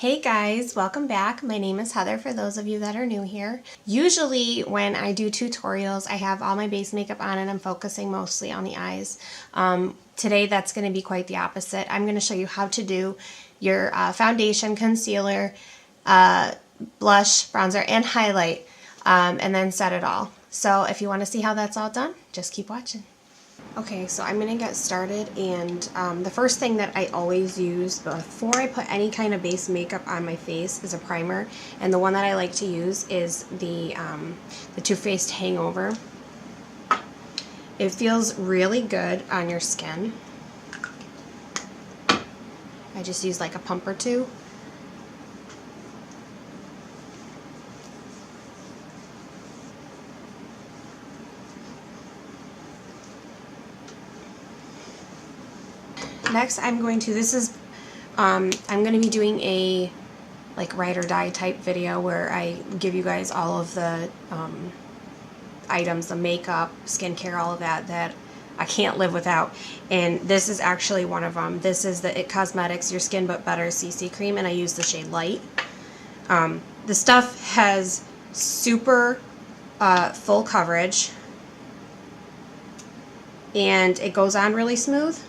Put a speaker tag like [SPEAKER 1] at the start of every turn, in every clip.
[SPEAKER 1] Hey guys, welcome back. My name is Heather for those of you that are new here. Usually when I do tutorials, I have all my base makeup on and I'm focusing mostly on the eyes. Today that's going to be quite the opposite. I'm going to show you how to do your foundation, concealer, blush, bronzer, and highlight, and then set it all. So if you want to see how that's all done, just keep watching. Okay, so I'm going to get started, and the first thing that I always use before I put any kind of base makeup on my face is a primer, and the one that I like to use is the Too Faced Hangover. It feels really good on your skin. I just use like a pump or two. Next, I'm going to be doing a like ride or die type video where I give you guys all of the items, the makeup, skincare, all of that I can't live without. And this is actually one of them. This is the It Cosmetics Your Skin But Better CC Cream, and I use the shade Light. The stuff has super full coverage, and it goes on really smooth.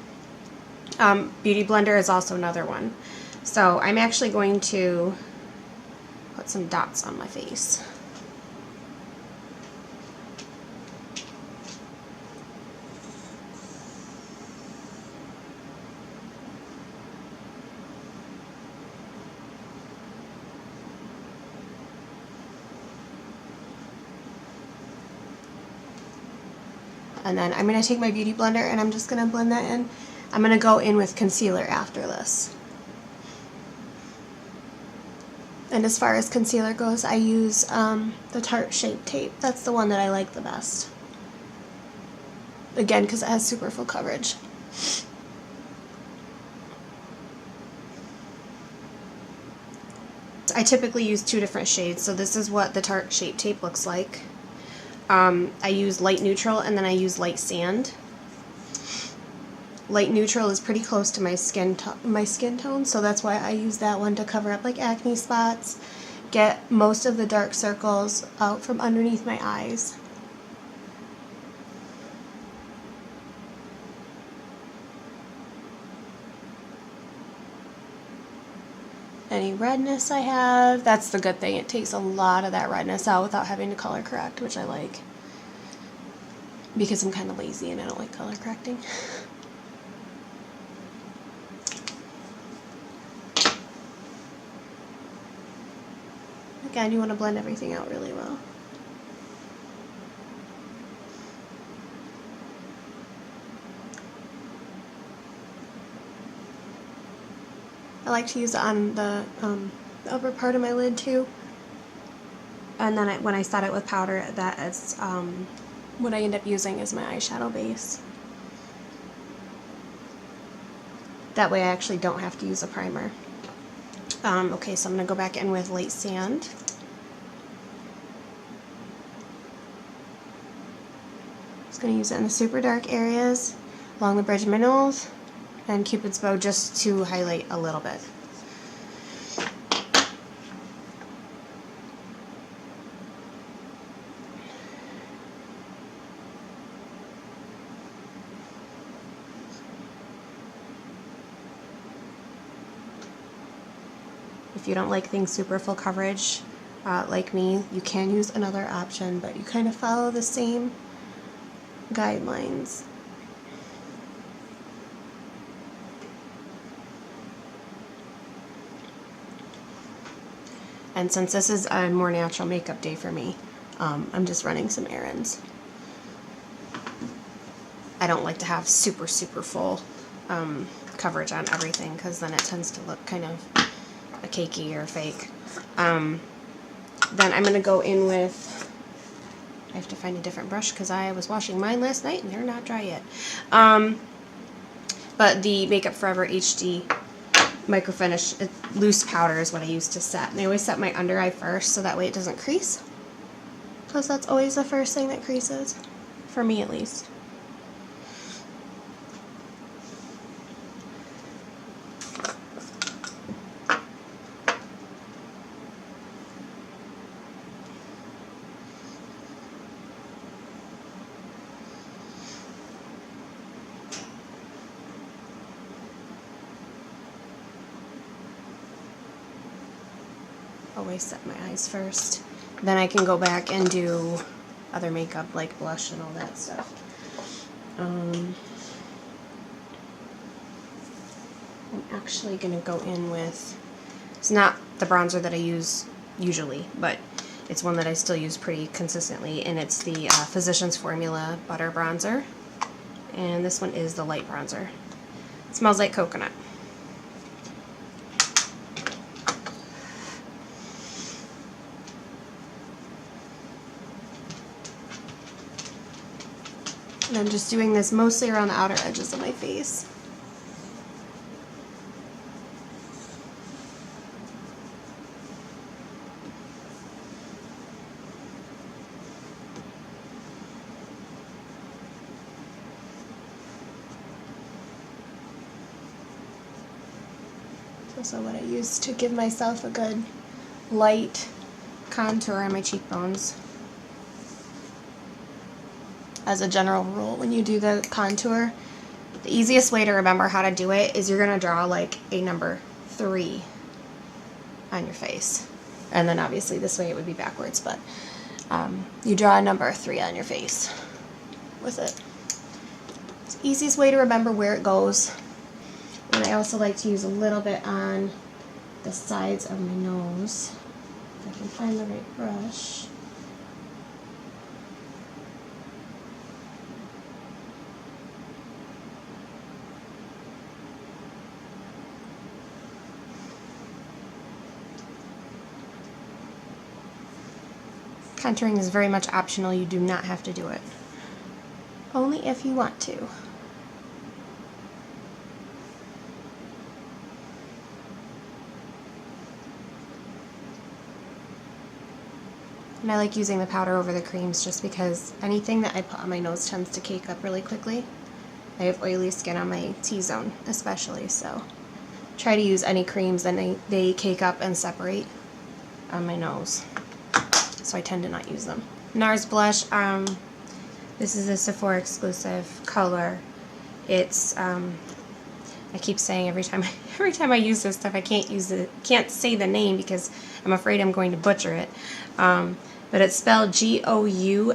[SPEAKER 1] Beauty Blender is also another one. So I'm actually going to put some dots on my face. And then I'm going to take my Beauty Blender and I'm just going to blend that in. I'm going to go in with concealer after this. And as far as concealer goes, I use the Tarte Shape Tape. That's the one that I like the best. Again, because it has super full coverage. I typically use two different shades, so this is what the Tarte Shape Tape looks like. I use light neutral and then I use light sand. Light neutral is pretty close to my skin tone, so that's why I use that one to cover up like acne spots, get most of the dark circles out from underneath my eyes. Any redness I have, that's the good thing. It takes a lot of that redness out without having to color correct, which I like, because I'm kind of lazy and I don't like color correcting. Again, you want to blend everything out really well. I like to use it on the upper part of my lid too. And then when I set it with powder, that is what I end up using as my eyeshadow base. That way I actually don't have to use a primer. Okay, so I'm going to go back in with light sand. Just going to use it in the super dark areas, along the bridge of my nose, and Cupid's bow just to highlight a little bit. If you don't like things super full coverage, like me, you can use another option, but you kind of follow the same guidelines. And since this is a more natural makeup day for me, I'm just running some errands. I don't like to have super full coverage on everything, because then it tends to look kind of a cakey or fake. Then I'm going to go in with, I have to find a different brush because I was washing mine last night and they're not dry yet. But the Makeup Forever HD Micro Finish loose powder is what I use to set. And I always set my under eye first so that way it doesn't crease, because that's always the first thing that creases, for me at least. always set my eyes first. Then I can go back and do other makeup like blush and all that stuff. I'm actually going to go in with, it's not the bronzer that I use usually, but it's one that I still use pretty consistently, and it's the Physicians Formula Butter Bronzer. And this one is the light bronzer. It smells like coconut. And I'm just doing this mostly around the outer edges of my face. It's also what I use to give myself a good light contour on my cheekbones. As a general rule, when you do the contour, the easiest way to remember how to do it is you're going to draw like a number 3 on your face. And then obviously this way it would be backwards, but you draw a number 3 on your face with it. It's the easiest way to remember where it goes. And I also like to use a little bit on the sides of my nose, if I can find the right brush. Contouring is very much optional. You do not have to do it. Only if you want to. And I like using the powder over the creams just because anything that I put on my nose tends to cake up really quickly. I have oily skin on my T-zone especially, so try to use any creams and they cake up and separate on my nose. So I tend to not use them. NARS blush, this is a Sephora exclusive color. It's I keep saying every time I use this stuff I can't say the name because I'm afraid I'm going to butcher it. But it's spelled Goulue,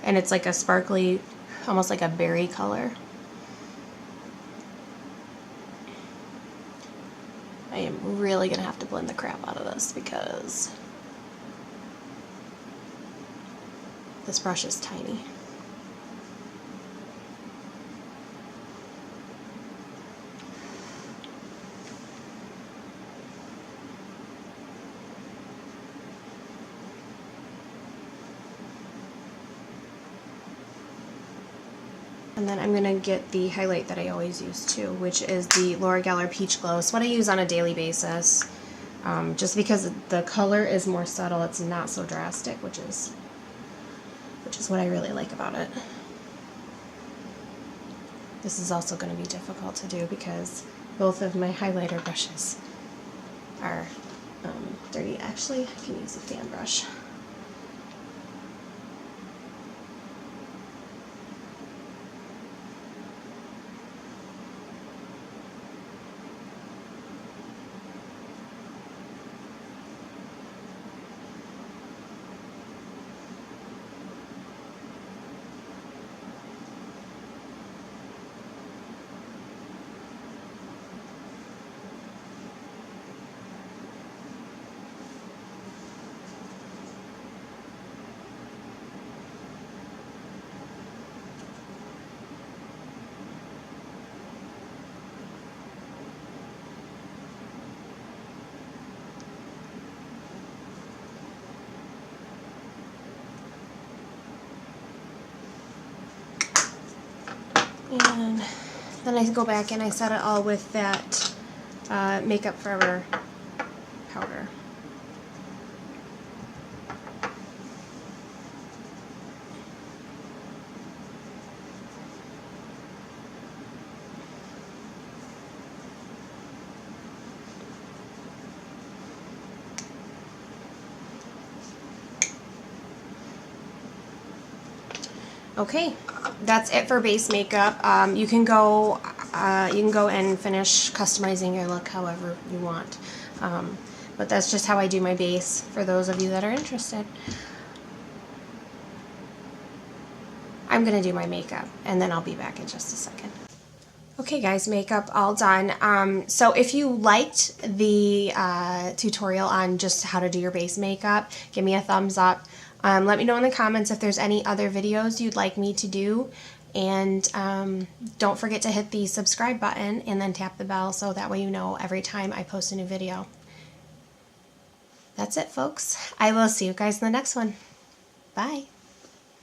[SPEAKER 1] and it's like a sparkly, almost like a berry color. I am really gonna have to blend the crap out of this because this brush is tiny. And then I'm going to get the highlight that I always use too, which is the Laura Geller Peach Glow. It's what I use on a daily basis. Just because the color is more subtle, it's not so drastic, which is what I really like about it. This is also going to be difficult to do because both of my highlighter brushes are dirty. Actually, I can use a fan brush. And then I go back and I set it all with that Makeup Forever powder. Okay, that's it for base makeup. You can go and finish customizing your look however you want. But that's just how I do my base for those of you that are interested. I'm going to do my makeup, and then I'll be back in just a second. Okay guys, makeup all done. So if you liked the tutorial on just how to do your base makeup, give me a thumbs up. Let me know in the comments if there's any other videos you'd like me to do. And don't forget to hit the subscribe button and then tap the bell so that way you know every time I post a new video. That's it, folks. I will see you guys in the next one. Bye.